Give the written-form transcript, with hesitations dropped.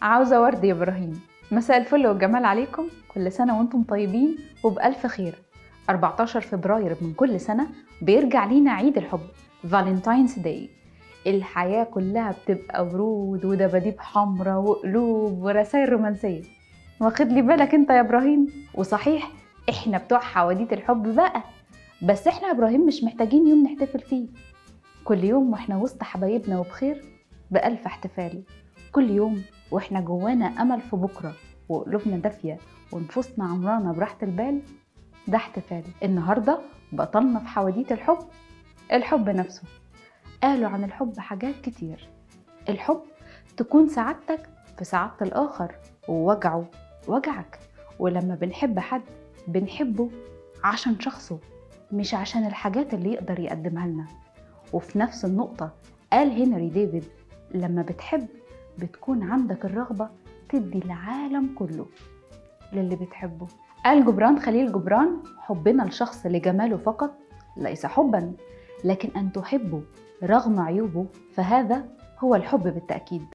عاوزة ورد يا إبراهيم. مساء الفل والجمال عليكم، كل سنة وانتم طيبين وبألف خير. 14 فبراير من كل سنة بيرجع لينا عيد الحب، فالنتاينز داي. الحياة كلها بتبقى ورود ودباديب حمرا وقلوب ورسائل رومانسية. واخد لي بالك انت يا إبراهيم؟ وصحيح احنا بتوع حواديت الحب بقى، بس احنا يا إبراهيم مش محتاجين يوم نحتفل فيه. كل يوم واحنا وسط حبايبنا وبخير بألف احتفال. كل يوم واحنا جوانا امل في بكره وقلوبنا دافيه ونفوسنا عمرانه براحه البال، ده احتفال. النهارده بطلنا في حواديت الحب الحب نفسه. قالوا عن الحب حاجات كتير. الحب تكون سعادتك في سعاده الاخر ووجعه وجعك. ولما بنحب حد بنحبه عشان شخصه، مش عشان الحاجات اللي يقدر يقدمها لنا. وفي نفس النقطه قال هنري ديفيد، لما بتحب بتكون عندك الرغبة تدي العالم كله للي بتحبه. قال جبران خليل جبران، حبنا لشخص لجماله فقط ليس حبا، لكن أن تحبه رغم عيوبه فهذا هو الحب بالتأكيد.